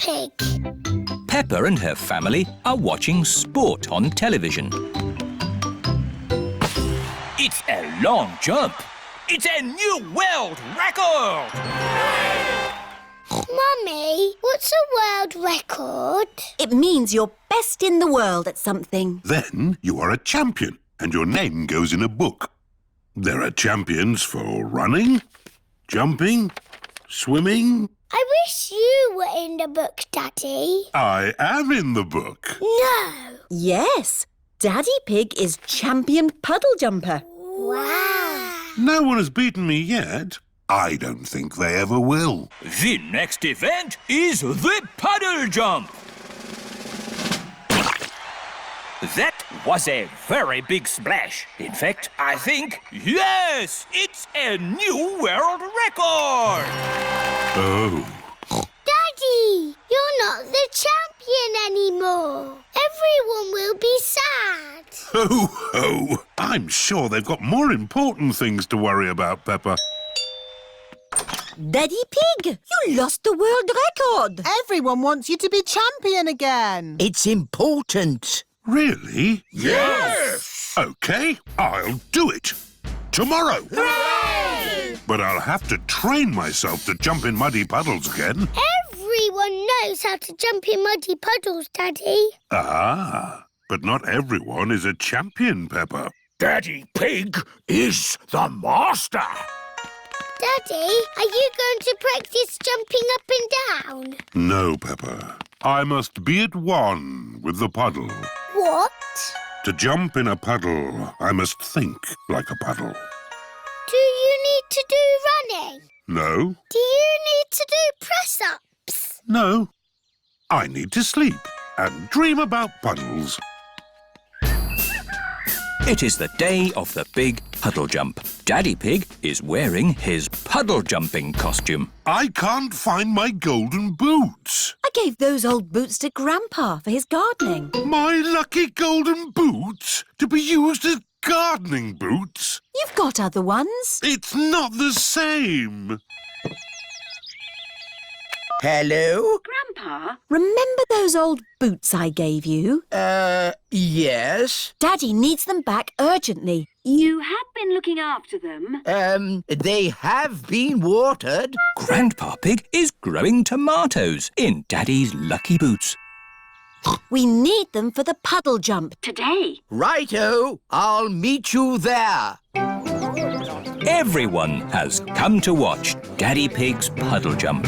Pig. Peppa and her family are watching sport on television. It's a long jump. It's a new world record! Mummy, what's a world record? It means you're best in the world at something. Then you are a champion and your name goes in a book. There are champions for running, jumping, swimming. I wish you were in the book, Daddy. I am in the book. No. Yes, Daddy Pig is champion puddle jumper. Wow. No one has beaten me yet. I don't think they ever will. The next event is the puddle jump. That was a very big splash. In fact, I think, yes, it's a new world record. Oh. Daddy, you're not the champion anymore. Everyone will be sad. Ho, ho! I'm sure they've got more important things to worry about, Peppa. Daddy Pig, you lost the world record. Everyone wants you to be champion again. It's important. Really? Yes! OK, I'll do it. Tomorrow. Hooray! But I'll have to train myself to jump in muddy puddles again. Everyone knows how to jump in muddy puddles, Daddy. Ah, but not everyone is a champion, Peppa. Daddy Pig is the master. Daddy, are you going to practice jumping up and down? No, Peppa. I must be at one with the puddle. What? To jump in a puddle, I must think like a puddle. Do you need to do running? No? Do you need to do press-ups? No. I need to sleep and dream about puddles. It is the day of the big puddle jump. Daddy Pig is wearing his puddle jumping costume. I can't find my golden boots. I gave those old boots to Grandpa for his gardening. My lucky golden boots to be used as gardening boots. You've got other ones. It's not the same. Hello? Grandpa? Remember those old boots I gave you? Yes. Daddy needs them back urgently. You have been looking after them. They have been watered. Grandpa Pig is growing tomatoes in Daddy's lucky boots. We need them for the puddle jump. Today. Righto, I'll meet you there. Everyone has come to watch Daddy Pig's puddle jump.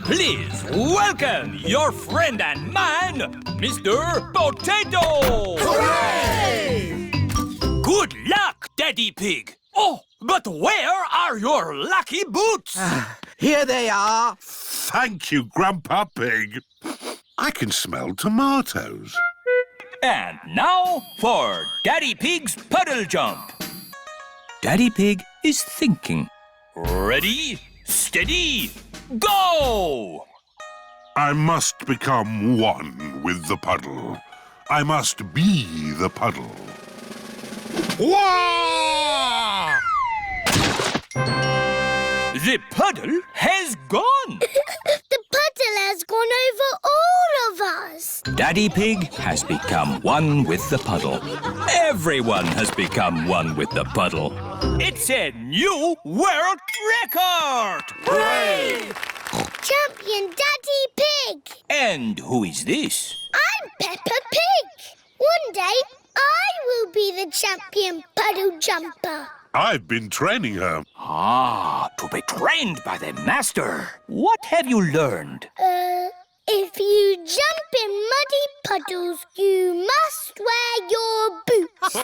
Please welcome your friend and mine, Mr. Potato! Hooray! Good luck, Daddy Pig! Oh, but where are your lucky boots? Here they are. Thank you, Grandpa Pig. I can smell tomatoes. And now for Daddy Pig's puddle jump. Daddy Pig is thinking. Ready, steady, go! I must become one with the puddle. I must be the puddle. Wah! The puddle has gone. The puddle has gone over all of us. Daddy Pig has become one with the puddle. Everyone has become one with the puddle. It's a new world record! Hooray! Champion Daddy Pig. And who is this? I'm Peppa Pig. One day, I will be the champion puddle jumper. I've been training her. Ah, to be trained by the master. What have you learned? If you jump in muddy puddles, you must wear your boots.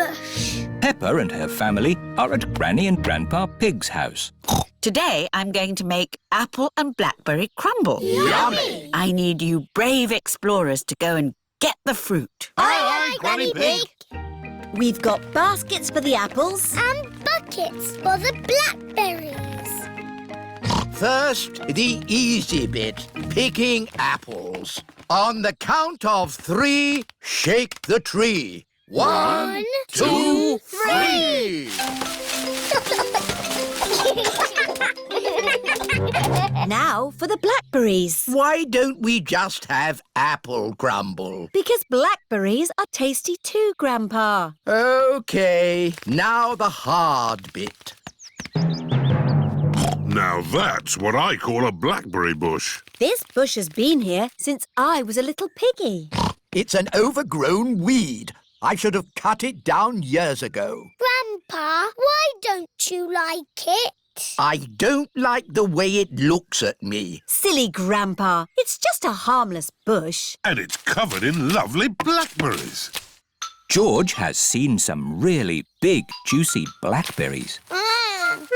bush. Peppa and her family are at Granny and Grandpa Pig's house. Today I'm going to make apple and blackberry crumble. Yummy! I need you brave explorers to go and get the fruit. Aye, Granny Pig. We've got baskets for the apples. And buckets for the blackberries. First, the easy bit, picking apples. On the count of 3, shake the tree. 1, 2, 3. Now for the blackberries. Why don't we just have apple crumble? Because blackberries are tasty too, Grandpa. OK, now the hard bit. Now that's what I call a blackberry bush. This bush has been here since I was a little piggy. It's an overgrown weed. I should have cut it down years ago. Grandpa, why don't you like it? I don't like the way it looks at me. Silly Grandpa, it's just a harmless bush. And it's covered in lovely blackberries. George has seen some really big, juicy blackberries.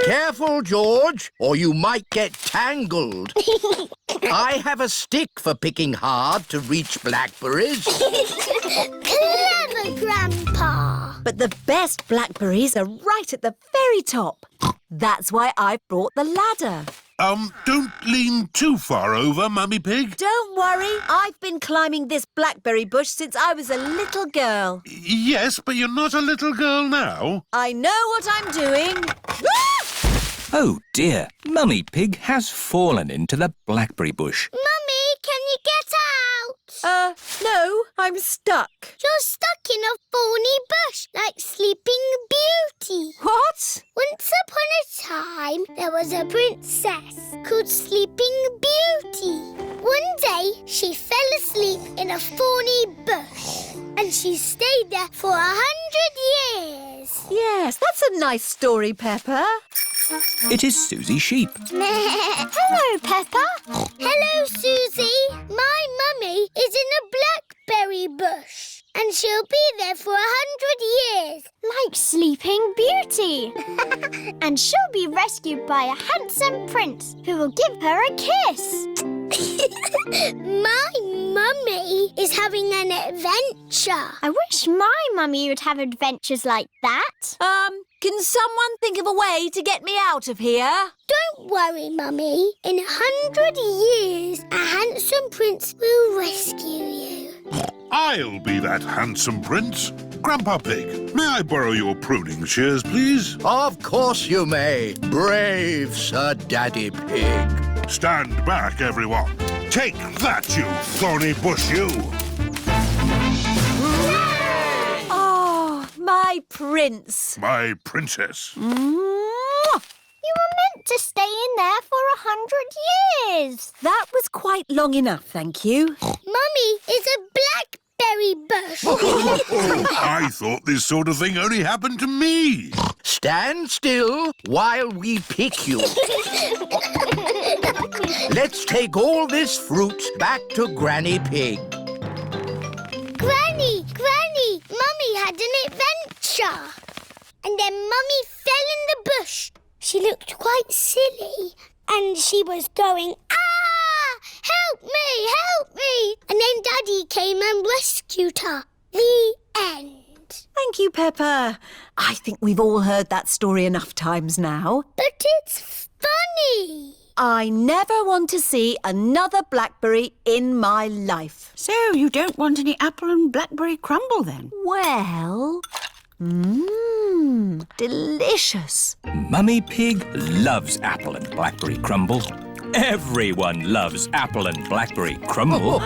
Careful, George, or you might get tangled. I have a stick for picking hard to reach blackberries. Clever, Grandpa. But the best blackberries are right at the very top. That's why I brought the ladder. Don't lean too far over, Mummy Pig. Don't worry, I've been climbing this blackberry bush since I was a little girl. Yes, but you're not a little girl now. I know what I'm doing. Oh dear, Mummy Pig has fallen into the blackberry bush. Mummy, can you get out? No, I'm stuck. You're stuck in a thorny bush like Sleeping Beauty. What? Once upon a time, there was a princess called Sleeping Beauty. One day, she fell asleep in a thorny bush, and she stayed there for 100 years. Yes, that's a nice story, Peppa. It is Suzy Sheep. Hello, Peppa. Hello, Suzy. My mummy is in a blackberry bush, and she'll be there for 100 years. Like Sleeping Beauty. And she'll be rescued by a handsome prince who will give her a kiss. My mummy is having an adventure. I wish my mummy would have adventures like that. Can someone think of a way to get me out of here? Don't worry, Mummy. In 100 years, a handsome prince will rescue you. I'll be that handsome prince. Grandpa Pig, may I borrow your pruning shears, please? Of course you may, brave Sir Daddy Pig. Stand back, everyone. Take that, you thorny bush, you! Oh, my prince. My princess. You were meant to stay in there for 100 years. That was quite long enough, thank you. Mummy is a blackberry bush. I thought this sort of thing only happened to me. Stand still while we pick you. Let's take all this fruit back to Granny Pig. Granny, Mummy had an adventure. And then Mummy fell in the bush. She looked quite silly. And she was going, ah! Help me, help me! And then Daddy came and rescued her. The end. Thank you, Peppa. I think we've all heard that story enough times now. But it's funny. I never want to see another blackberry in my life. So you don't want any apple and blackberry crumble then? Well, delicious. Mummy Pig loves apple and blackberry crumble. Everyone loves apple and blackberry crumble.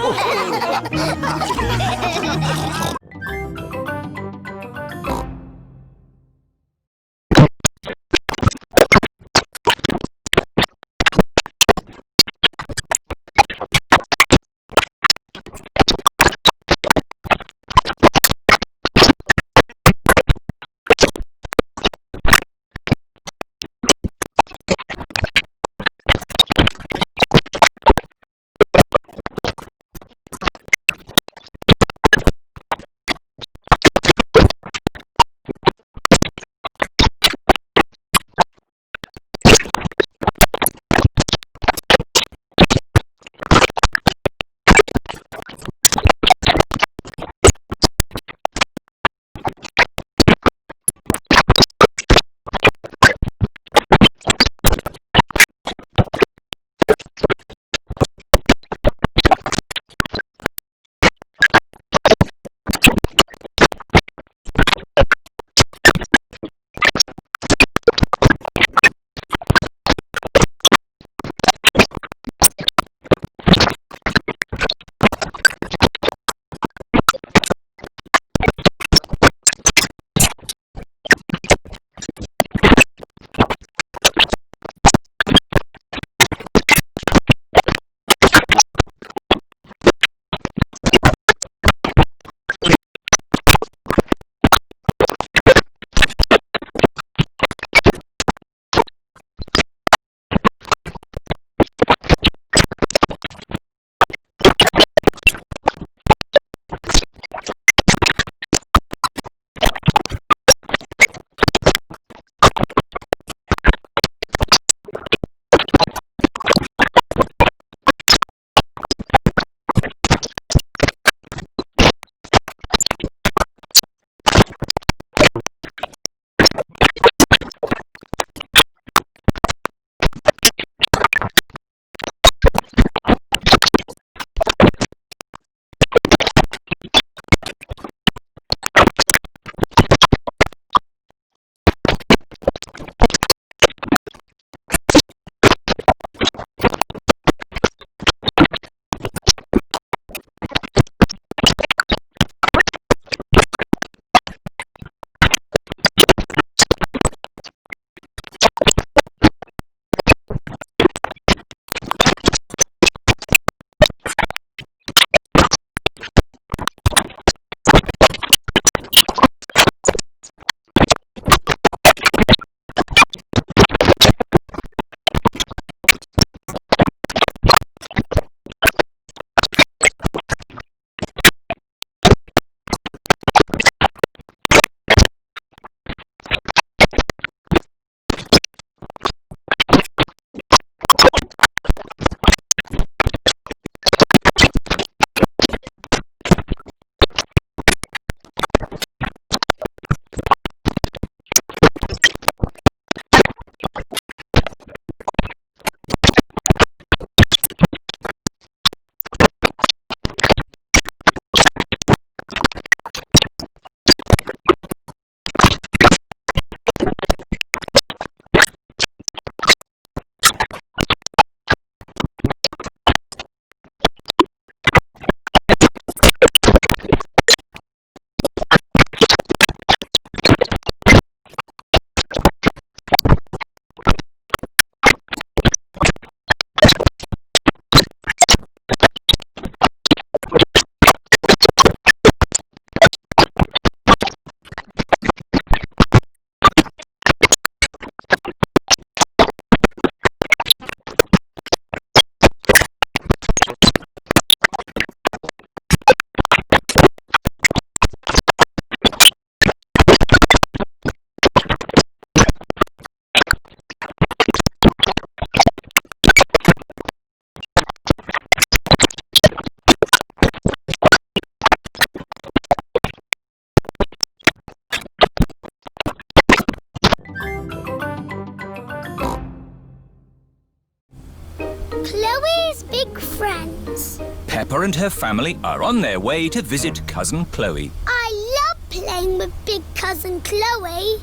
Peppa and her family are on their way to visit Cousin Chloe. I love playing with big cousin Chloe.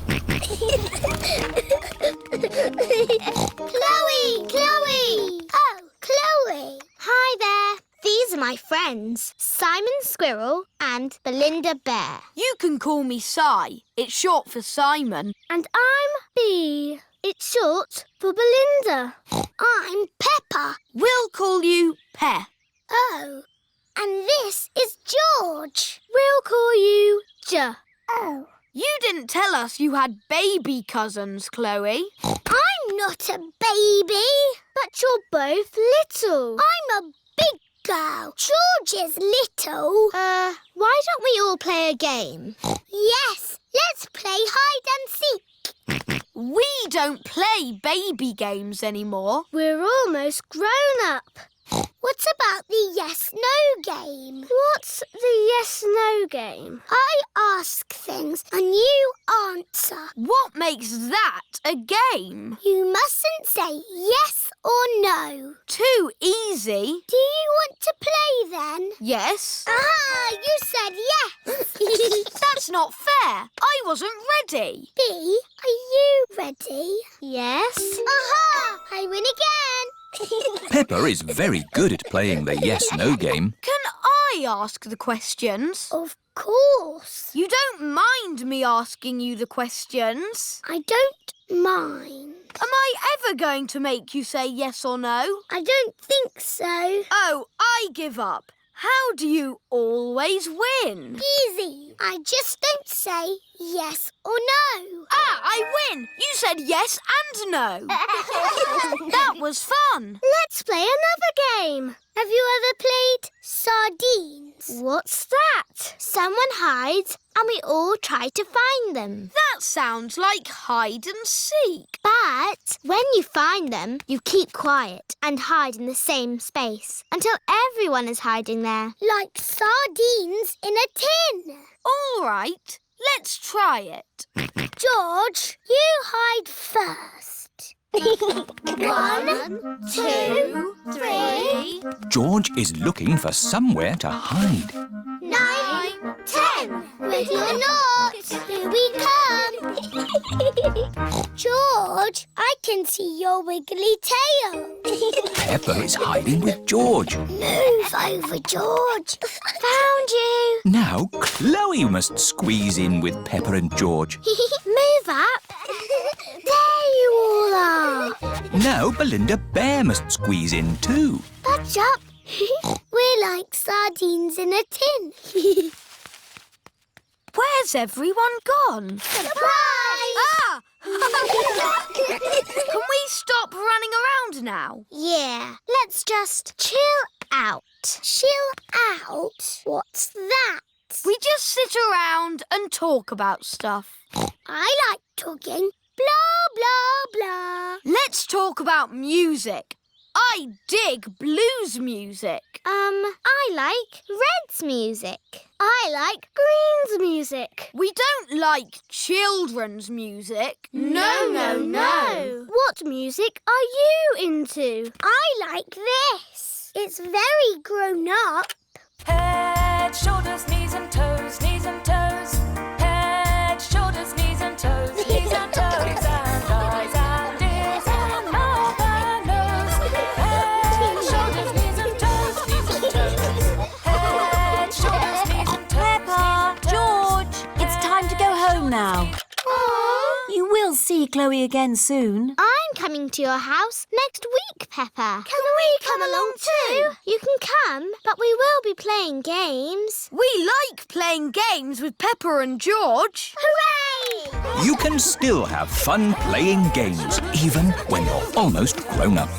Chloe! Oh, Chloe. Hi there. These are my friends, Simon Squirrel and Belinda Bear. You can call me Si. It's short for Simon. And I'm Bee. It's short for Belinda. I'm Peppa. We'll call you Pe. Oh. And this is George. We'll call you J. Oh. You didn't tell us you had baby cousins, Chloe. I'm not a baby. But you're both little. I'm a big girl. George is little. Why don't we all play a game? Yes, let's play hide and seek. We don't play baby games anymore. We're almost grown up. What about the yes-no game? What's the yes-no game? I ask things and you answer. What makes that a game? You mustn't say yes or no. Too easy. Do you want to play then? Yes. Aha! You said yes. That's not fair. I wasn't ready. Bee, are you ready? Yes. Aha! I win again. Peppa is very good at playing the yes-no game. Can I ask the questions? Of course. You don't mind me asking you the questions? I don't mind. Am I ever going to make you say yes or no? I don't think so. Oh, I give up. How do you always win? Easy. I just don't say yes or no. Ah, I win! You said yes and no. That was fun. Let's play another game. Have you ever played sardines? What's that? Someone hides and we all try to find them. That sounds like hide and seek. But when you find them, you keep quiet and hide in the same space until everyone is hiding there. Like sardines in a tin. All right, let's try it. George, you hide first. 1, 2, 3. George is looking for somewhere to hide. 9, 10. Ready or not, here we come. George, I can see your wiggly tail. Peppa is hiding with George. Move over, George. Found you. Now Chloe must squeeze in with Peppa and George. Move up. There you all are. Now Belinda Bear must squeeze in too. Budge up. We're like sardines in a tin. Where's everyone gone? Surprise! Ah! Can we stop running around now? Yeah, let's just chill out. Chill out? What's that? We just sit around and talk about stuff. I like talking. Blah, blah, blah. Let's talk about music. I dig blues music. I like Red's music. I like Green's music. We don't like children's music. No. What music are you into? I like this. It's very grown up. Head, shoulders, knees and toes, knees and toes. Head, shoulders, knees and toes, knees and toes, and eyes and ears and mouth and nose. Head, shoulders, knees and toes, knees and toes. Head, shoulders, knees and toes. Peppa, George, it's time to go home now. You will see Chloe again soon. I'm coming to your house next week, Peppa. Can we come along too? You can come, but we will be playing games. We like playing games with Peppa and George. Hooray! You can still have fun playing games, even when you're almost grown up.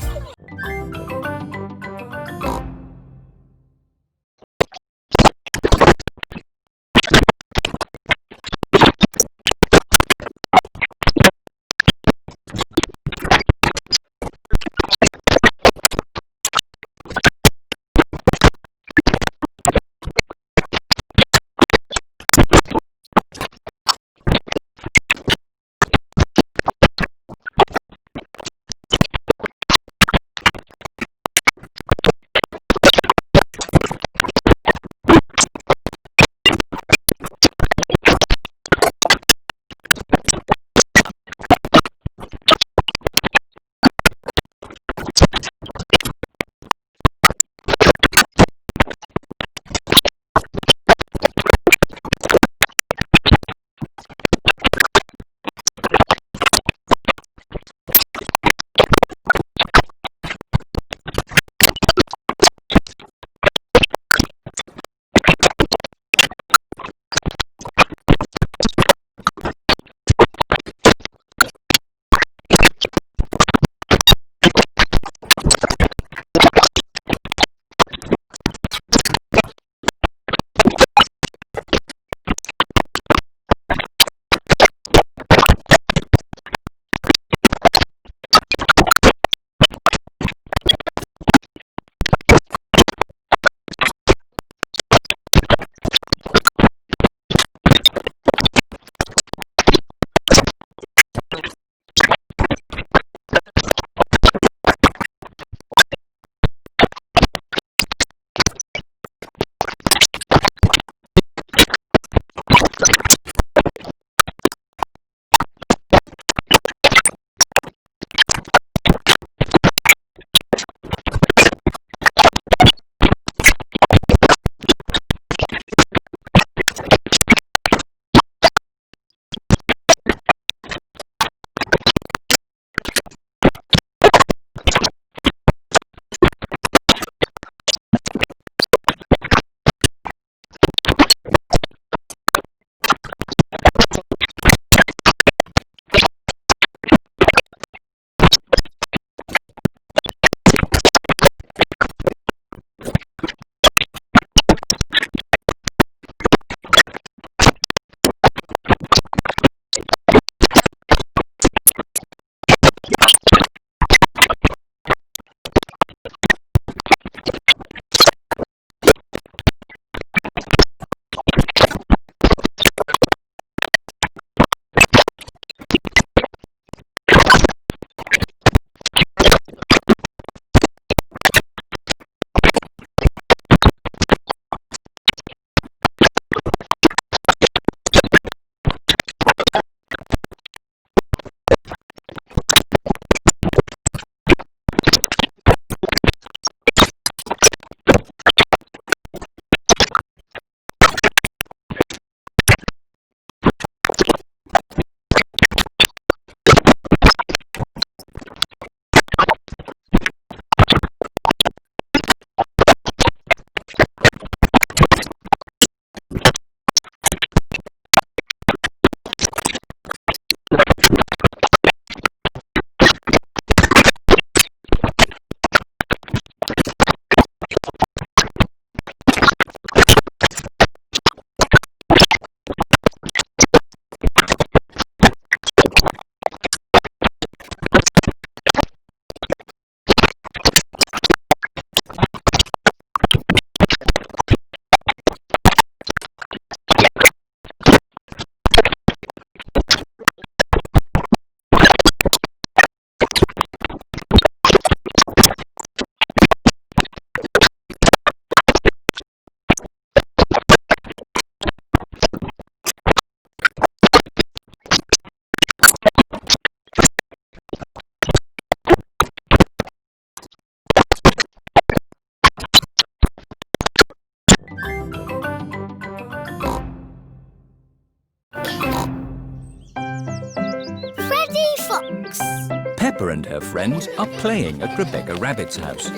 Peppa and her friends are playing at Rebecca Rabbit's house.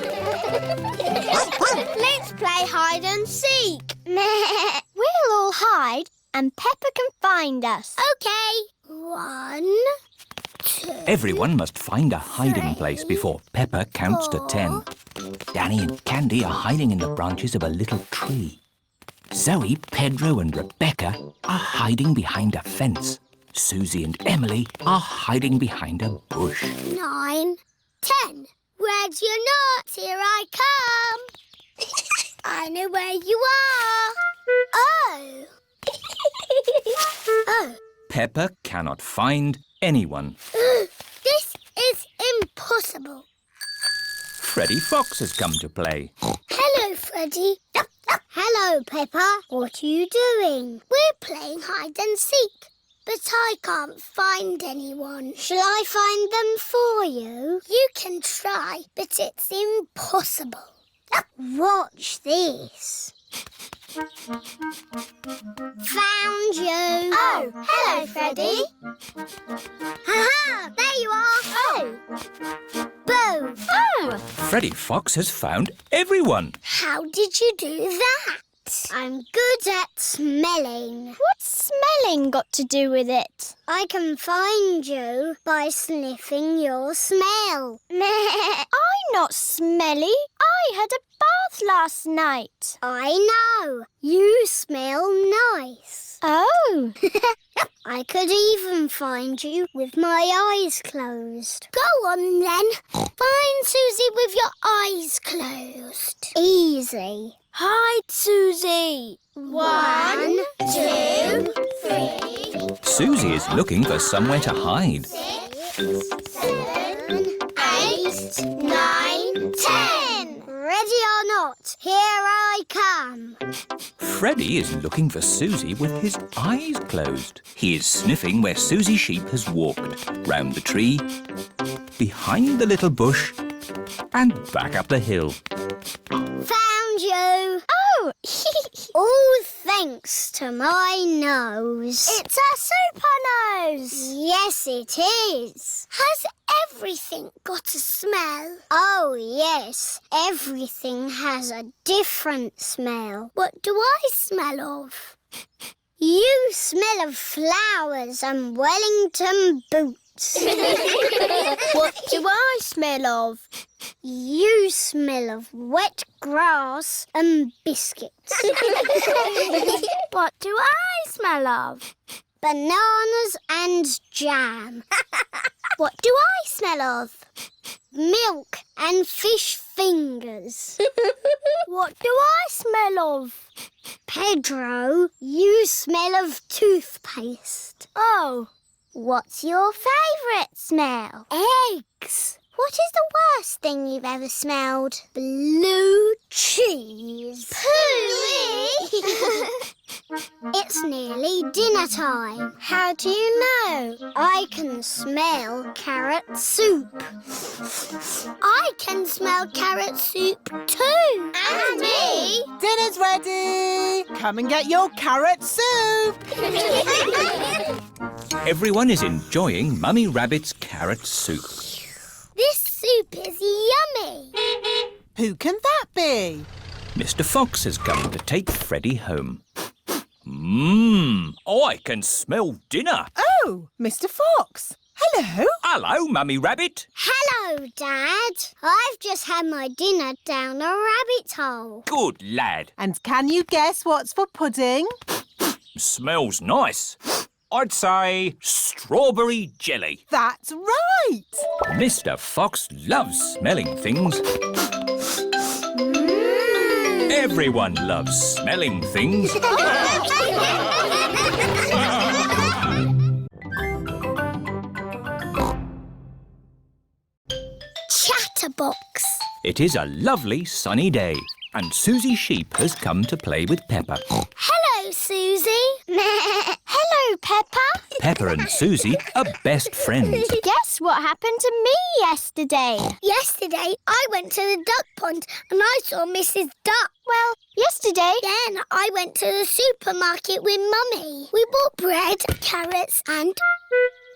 Let's play hide and seek. We'll all hide and Peppa can find us. OK. 1, 2... Everyone must find a hiding place before Peppa counts to 10. Danny and Candy are hiding in the branches of a little tree. Zoe, Pedro and Rebecca are hiding behind a fence. Suzy and Emily are hiding behind a bush. 9, 10. Where's your nuts? Here I come. I know where you are. Oh. Oh. Peppa cannot find anyone. This is impossible. Freddy Fox has come to play. Hello, Freddy. Hello, Peppa. What are you doing? We're playing hide and seek, but I can't find anyone. Shall I find them for you? You can try, but it's impossible. Watch this. Found you. Oh, hello, Freddy. Ha-ha! There you are. Oh. Boo. Oh. Freddy Fox has found everyone. How did you do that? I'm good at smelling. What's smelling got to do with it? I can find you by sniffing your smell. I'm not smelly. I had a bath last night. I know. You smell nice. Oh. I could even find you with my eyes closed. Go on then. Find Suzy with your eyes closed. Easy. Hide, Suzy. 1, 2, 3. Suzy is looking for somewhere to hide. 6, 7, 8, 9, 10. Ready or not, here I come. Freddy is looking for Suzy with his eyes closed. He is sniffing where Suzy Sheep has walked, round the tree, behind the little bush, and back up the hill. Found you. Oh! All thanks to my nose. It's a super nose. Yes, it is. Has everything got a smell? Oh, yes. Everything has a different smell. What do I smell of? You smell of flowers and Wellington boots. What do I smell of? You smell of wet grass and biscuits. What do I smell of? Bananas and jam. What do I smell of? Milk and fish fingers. What do I smell of? Pedro, you smell of toothpaste. Oh. What's your favourite smell? Eggs. What is the worst thing you've ever smelled? Blue cheese. Pooey! It's nearly dinner time. How do you know? I can smell carrot soup. I can smell carrot soup too. And me. Dinner's ready. Come and get your carrot soup. Everyone is enjoying Mummy Rabbit's carrot soup. This soup is yummy. Who can that be? Mr. Fox has come to take Freddy home. I can smell dinner. Oh, Mr. Fox. Hello. Hello, Mummy Rabbit. Hello, Dad. I've just had my dinner down a rabbit hole. Good lad. And can you guess what's for pudding? Smells nice. I'd say strawberry jelly. That's right. Mr. Fox loves smelling things. Everyone loves smelling things. Chatterbox. It is a lovely sunny day, and Suzy Sheep has come to play with Peppa. Hello, Suzy. Hello, Peppa. Peppa and Suzy are best friends. Guess what happened to me yesterday? Yesterday, I went to the duck pond and I saw Mrs. Duck. Well, yesterday... Then I went to the supermarket with Mummy. We bought bread, carrots and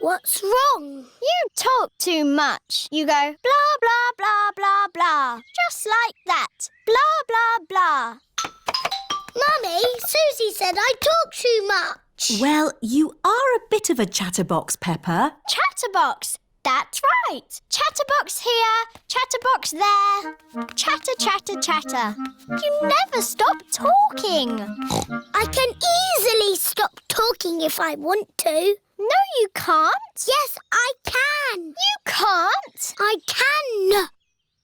What's wrong? You talk too much. You go blah, blah, blah, blah, blah. Just like that. Blah, blah, blah. Mummy, Suzy said I talk too much. Well, you are a bit of a chatterbox, Peppa. Chatterbox. That's right. Chatterbox here, chatterbox there. Chatter, chatter, chatter. You never stop talking. I can easily stop talking if I want to. No, you can't. Yes, I can. You can't. I can.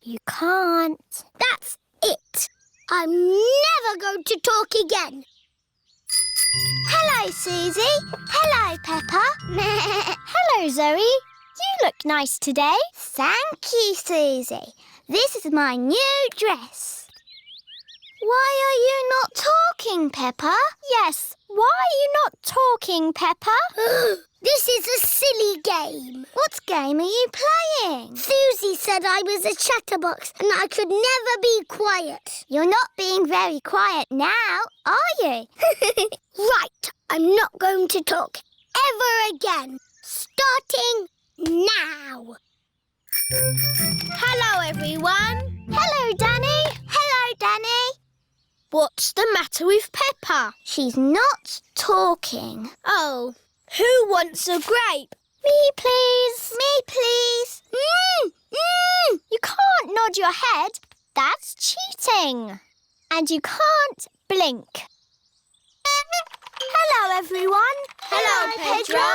You can't. That's it. I'm never going to talk again. Hello, Suzy. Hello, Peppa. Hello, Zoe. You look nice today. Thank you, Suzy. This is my new dress. Why are you not talking, Peppa? Yes, why are you not talking, Peppa? This is a silly game. What game are you playing? Suzy said I was a chatterbox and I could never be quiet. You're not being very quiet now, are you? Right, I'm not going to talk ever again. Starting now. Hello, everyone. Hello, Danny. Hello, Danny. What's the matter with Peppa? She's not talking. Oh, who wants a grape? Me, please. Me, please. You can't nod your head. That's cheating. And you can't blink. Hello, everyone. Hello, Pedro.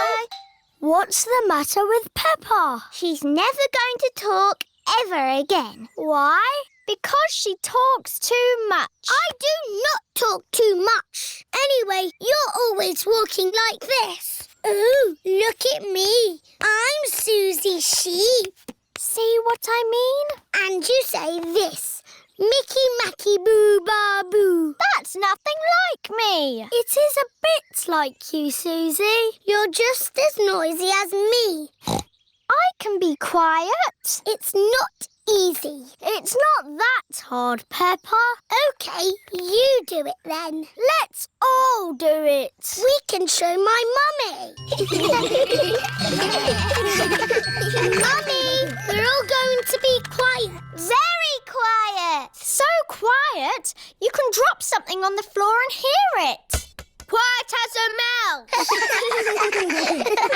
What's the matter with Peppa? She's never going to talk ever again. Why? Because she talks too much. I do not talk too much. Anyway, you're always walking like this. Ooh, look at me. I'm Suzy Sheep. See what I mean? And you say this. Mickey Macky Boo Ba Boo. That's nothing like me. It is a bit like you, Suzy. You're just as noisy as me. I can be quiet. It's not easy. It's not that hard, Peppa. OK, you do it then. Let's all do it. We can show my mummy. Mummy, we're all going to be quiet. Very quiet. So quiet, you can drop something on the floor and hear it. Quiet as a mouse.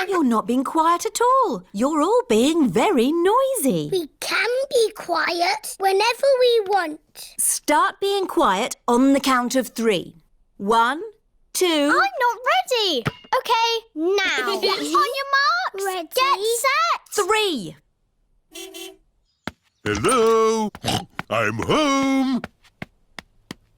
You're not being quiet at all. You're all being very noisy. We can be quiet whenever we want. Start being quiet on the count of 3. 1, 2... I'm not ready. OK, now. On your marks. Ready. Get set. 3. Hello, I'm home.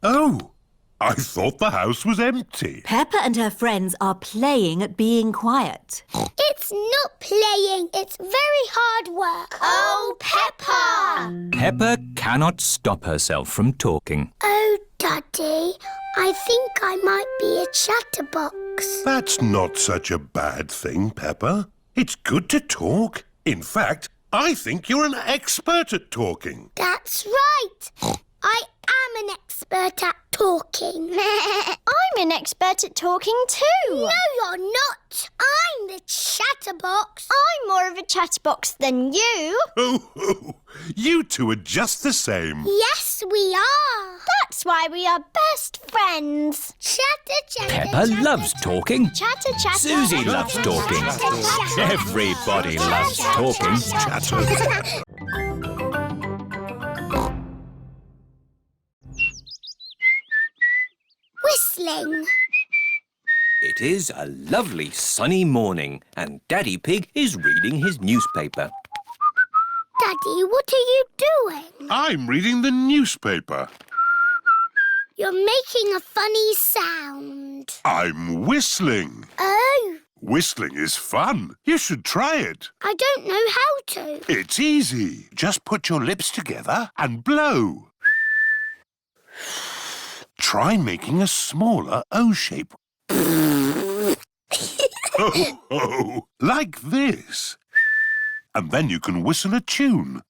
Oh, I thought the house was empty. Peppa and her friends are playing at being quiet. It's not playing. It's very hard work. Oh, Peppa. Peppa cannot stop herself from talking. Oh, Daddy, I think I might be a chatterbox. That's not such a bad thing, Peppa. It's good to talk. In fact, I think you're an expert at talking. That's right. I am an expert at talking. I'm an expert at talking too. No, you're not. I'm the chatterbox. I'm more of a chatterbox than you. Oh, you two are just the same. Yes, we are. That's why we are best friends. Chatter, chatter, Peppa chatter, loves talking. Chatter, chatter. Suzy loves talking. Everybody loves talking. Whistling. It is a lovely sunny morning and Daddy Pig is reading his newspaper. Daddy, what are you doing? I'm reading the newspaper. You're making a funny sound. I'm whistling. Oh, Whistling is fun. You should try it. I don't know how to. It's easy. Just put your lips together and blow. Try making a smaller O shape. Oh, like this. And then you can whistle a tune.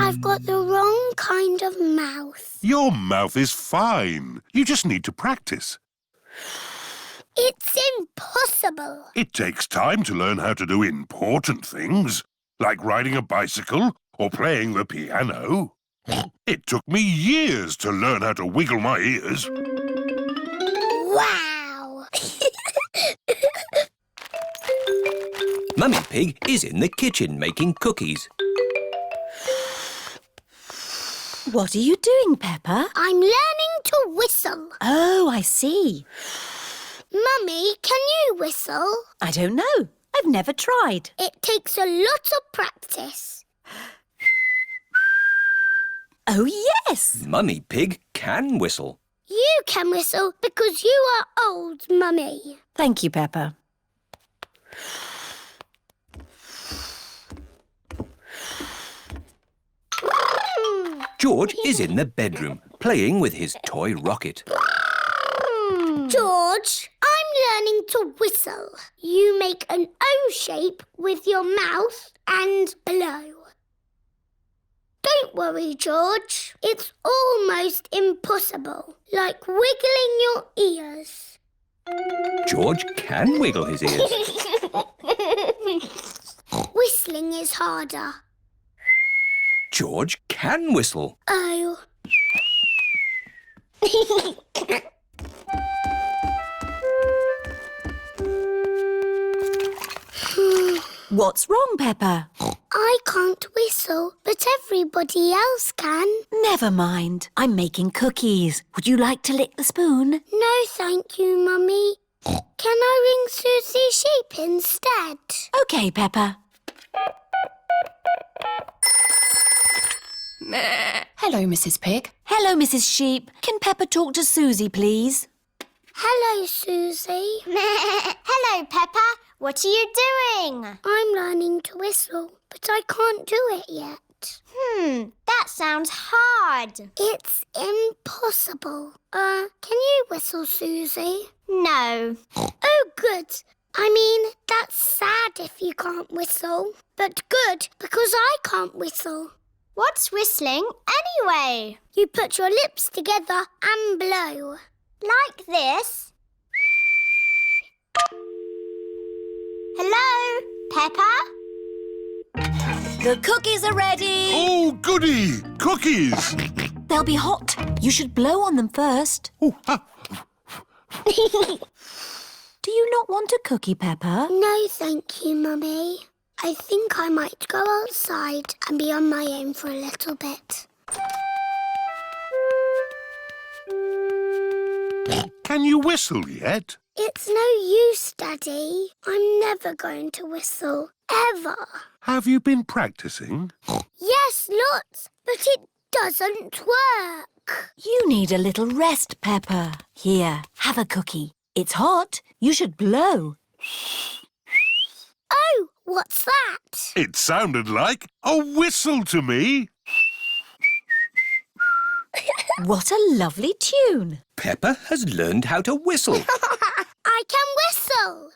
I've got the wrong kind of mouth. Your mouth is fine. You just need to practice. It's impossible. It takes time to learn how to do important things, like riding a bicycle or playing the piano. It took me years to learn how to wiggle my ears. Wow! Mummy Pig is in the kitchen making cookies. What are you doing, Peppa? I'm learning to whistle. Oh, I see. Mummy, can you whistle? I don't know. I've never tried. It takes a lot of practice. Oh, yes! Mummy Pig can whistle. You can whistle because you are old, Mummy. Thank you, Peppa. George is in the bedroom playing with his toy rocket. George, I'm learning to whistle. You make an O shape with your mouth and blow. Don't worry, George. It's almost impossible, like wiggling your ears. George can wiggle his ears. Whistling is harder. George can whistle. Oh. What's wrong, Peppa? I can't whistle, but everybody else can. Never mind. I'm making cookies. Would you like to lick the spoon? No, thank you, Mummy. Can I ring Suzy Sheep instead? OK, Peppa. Hello, Mrs. Pig. Hello, Mrs. Sheep. Can Peppa talk to Suzy, please? Hello, Suzy. Hello, Peppa. What are you doing? I'm learning to whistle, but I can't do it yet. That sounds hard. It's impossible. Can you whistle, Suzy? No. Oh, good. I mean, that's sad if you can't whistle, but good because I can't whistle. What's whistling anyway? You put your lips together and blow. Like this? Hello, Peppa? The cookies are ready. Oh, goody! Cookies! They'll be hot. You should blow on them first. Oh, ah. Do you not want a cookie, Peppa? No, thank you, Mummy. I think I might go outside and be on my own for a little bit. Can you whistle yet? It's no use, Daddy. I'm never going to whistle, ever. Have you been practicing? Yes, lots, but it doesn't work. You need a little rest, Peppa. Here, have a cookie. It's hot. You should blow. Oh, what's that? It sounded like a whistle to me. What a lovely tune. Peppa has learned how to whistle. I can whistle.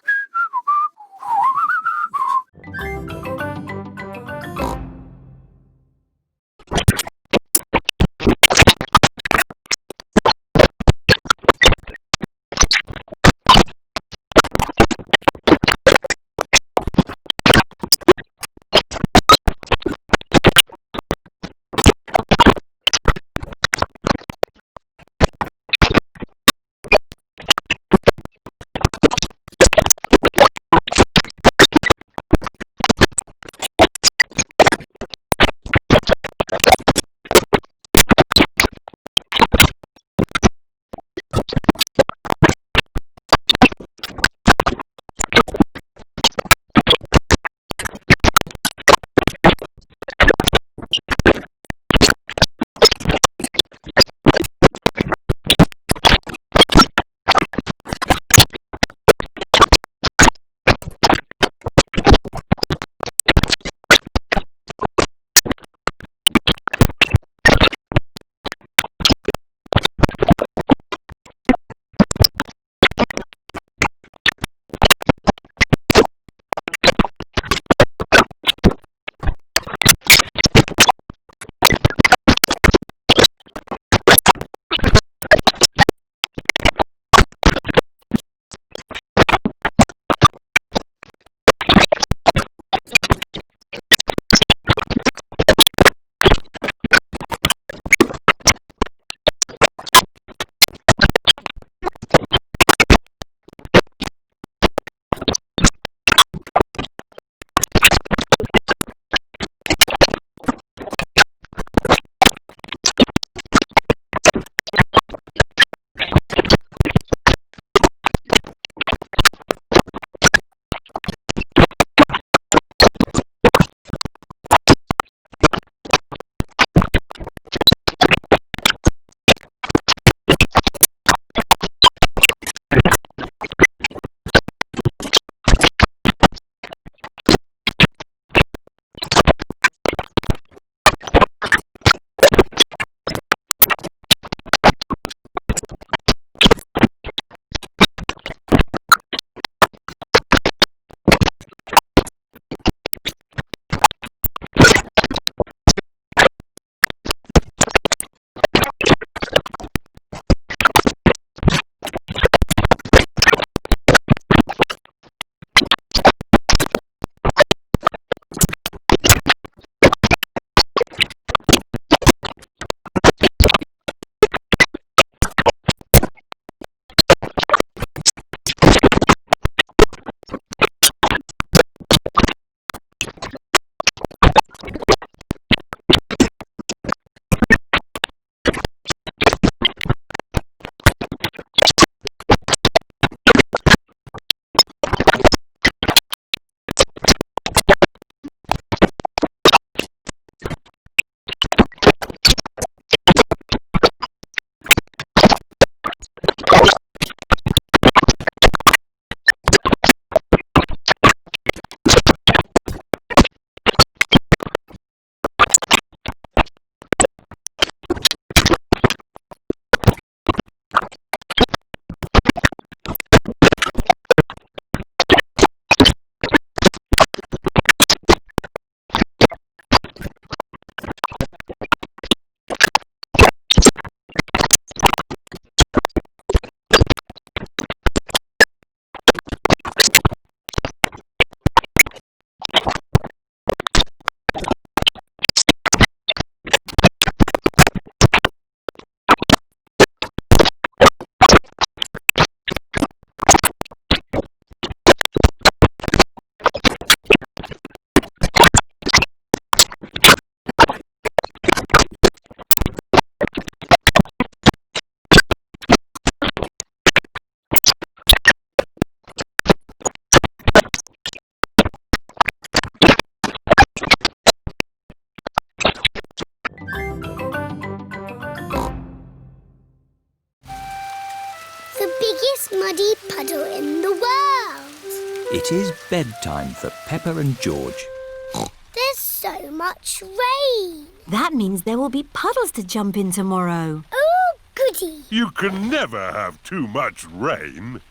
It is bedtime for Peppa and George. There's so much rain. That means there will be puddles to jump in tomorrow. Oh, goody. You can never have too much rain.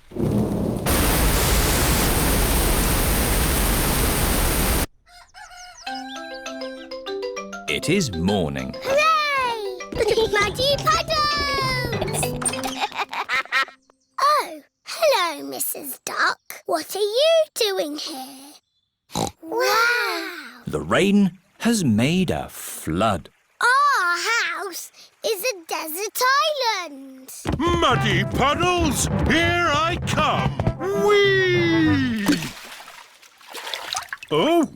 It is morning. Hooray! Muddy puddles! Oh, hello, Mrs. Duck. What are you doing here? Wow! The rain has made a flood. Our house is a desert island. Muddy puddles, here I come. Whee! Oh!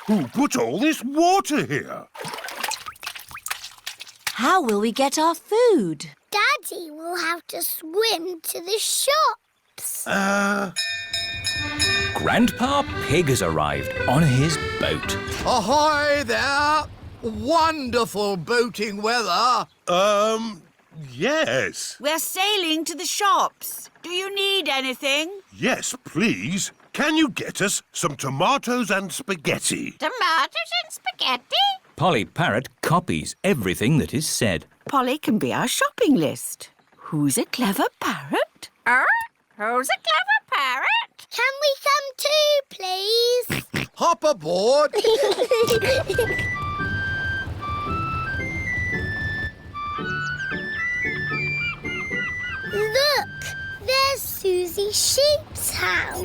Who put all this water here? How will we get our food? Daddy will have to swim to the shops. Grandpa Pig has arrived on his boat. Ahoy there! Wonderful boating weather. Yes. We're sailing to the shops. Do you need anything? Yes, please. Can you get us some tomatoes and spaghetti? Tomatoes and spaghetti? Polly Parrot copies everything that is said. Polly can be our shopping list. Who's a clever parrot? Who's a clever parrot? Can we come too, please? Hop aboard. Look, there's Suzy Sheep's house.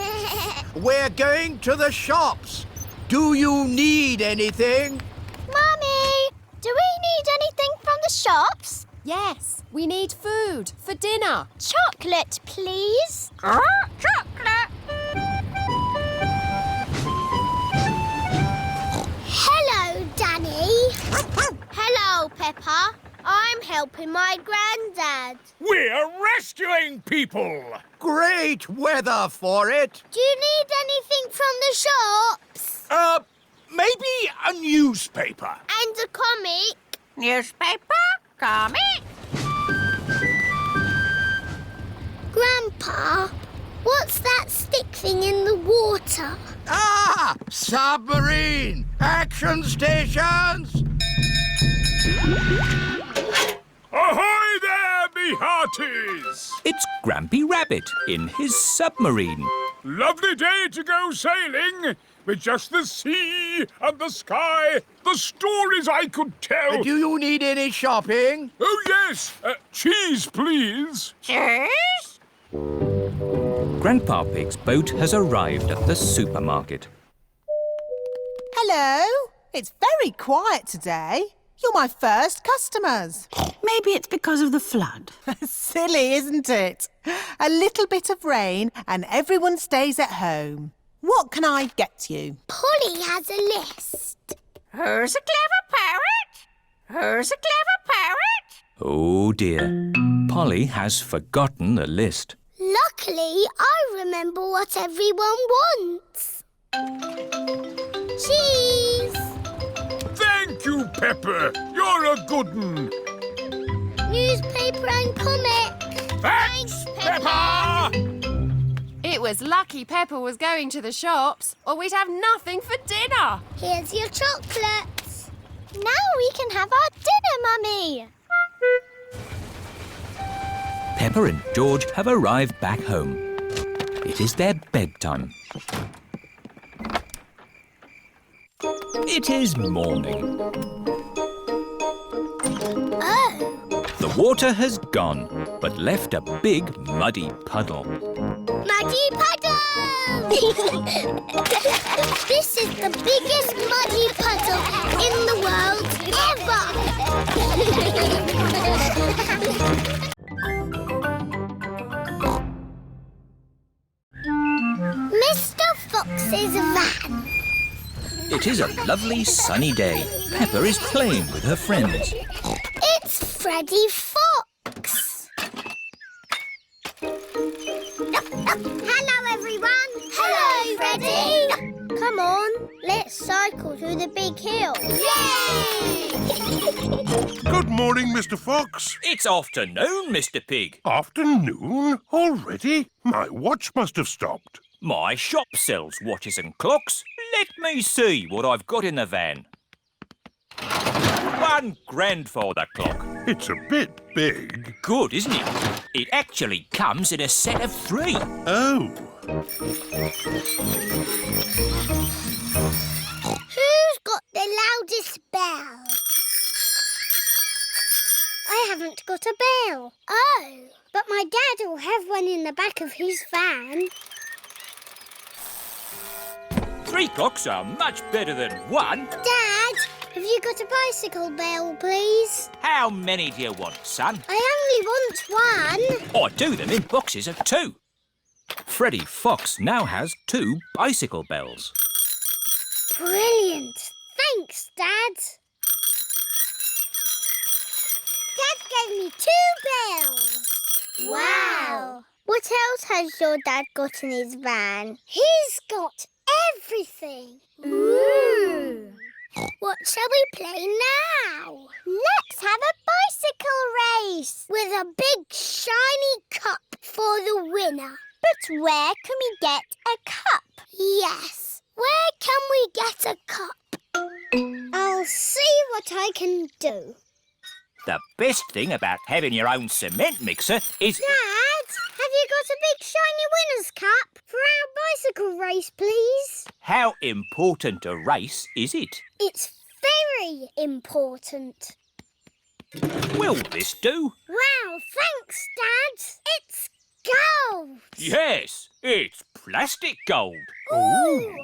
We're going to the shops. Do you need anything? Mummy, do we need anything from the shops? Yes, we need food for dinner. Chocolate, please. Chocolate. Hello, Danny. Hello, Peppa. I'm helping my granddad. We're rescuing people. Great weather for it. Do you need anything from the shops? Maybe a newspaper. And a comic. Newspaper? Comic? Grandpa, what's that stick thing in the water? Ah! Submarine! Action stations! Ahoy there, me hearties! It's Grampy Rabbit in his submarine. Lovely day to go sailing with just the sea and the sky, the stories I could tell. Do you need any shopping? Oh, yes. Cheese, please. Cheese? Grandpa Pig's boat has arrived at the supermarket. Hello. It's very quiet today. You're my first customers. Maybe it's because of the flood. Silly, isn't it? A little bit of rain and everyone stays at home. What can I get you? Polly has a list. Who's a clever parrot? Who's a clever parrot? Oh dear. Polly has forgotten the list. Luckily, I remember what everyone wants. Cheese! Thank you, Peppa. You're a good un. Newspaper and comic. Thanks, Peppa! It was lucky Peppa was going to the shops, or we'd have nothing for dinner. Here's your chocolates. Now we can have our dinner, Mummy. Peppa and George have arrived back home. It is their bedtime. It is morning. Oh, The water has gone, but left a big muddy puddle. muddy puddle! This is the biggest muddy puddle in the world ever! Mr. Fox's van. It is a lovely sunny day. Peppa is playing with her friends. It's Freddy Fox. Hello, everyone. Hello, Freddy. Come on, let's cycle to the big hill. Yay! Good morning, Mr. Fox. It's afternoon, Mr. Pig. Afternoon? Already? My watch must have stopped. My shop sells watches and clocks. Let me see what I've got in the van. One grandfather clock. It's a bit big. Good, isn't it? It actually comes in a set of 3. Oh. Who's got the loudest bell? I haven't got a bell. Oh, but my dad will have one in the back of his van. 3 clocks are much better than 1. Dad, have you got a bicycle bell, please? How many do you want, son? I only want one. I do them in boxes of 2. Freddy Fox now has 2 bicycle bells. Brilliant. Thanks, Dad. Dad gave me 2 bells. Wow. What else has your dad got in his van? He's got everything. Ooh. What shall we play now? Let's have a bicycle race. With a big shiny cup for the winner. But where can we get a cup? Yes, where can we get a cup? I'll see what I can do. The best thing about having your own cement mixer is... Dad, have you got a big shiny winner's cup for our bicycle race, please? How important a race is it? It's very important. Will this do? Wow, thanks, Dad. It's gold. Yes, it's plastic gold. Ooh.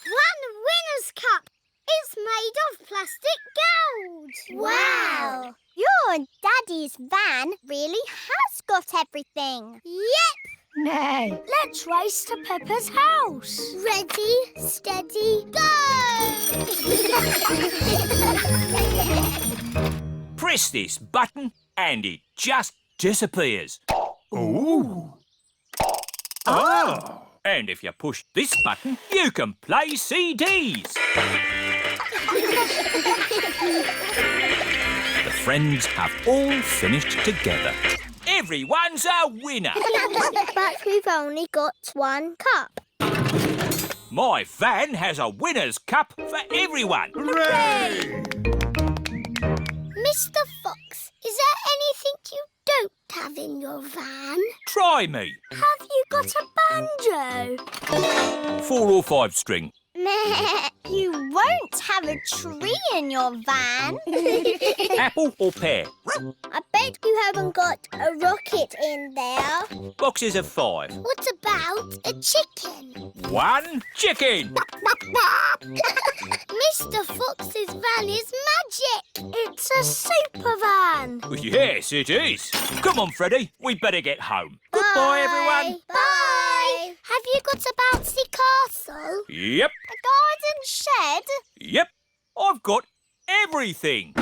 One winner's cup. It's made of plastic gold. Wow. Your daddy's van really has got everything. Yep. No. Let's race to Peppa's house. Ready, steady, go! Press this button and it just disappears. Ooh. Ah. And if you push this button, you can play CDs. The friends have all finished together. Everyone's a winner. But we've only got 1 cup. My van has a winner's cup for everyone. Hooray! Mr. Fox, is there anything you don't have in your van? Try me. Have you got a banjo? 4 or 5 string. You won't have a tree in your van. Apple or pear? I bet you haven't got a rocket in there. Boxes of 5. What about a chicken? 1 chicken. Mr. Fox's van is magic. It's a super van. Yes, it is. Come on, Freddy. We better get home. Goodbye, everyone. Bye. Have you got a bouncy castle? Yep. A garden shed? Yep. I've got everything.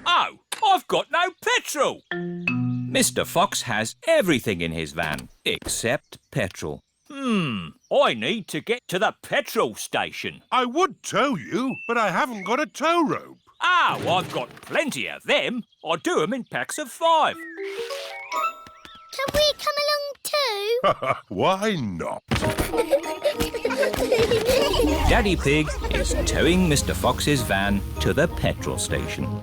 Oh, I've got no petrol. Mr. Fox has everything in his van except petrol. I need to get to the petrol station. I would tow you, but I haven't got a tow rope. Oh, I've got plenty of them. I do them in packs of 5. Can we come along too? Why not? Daddy Pig is towing Mr. Fox's van to the petrol station.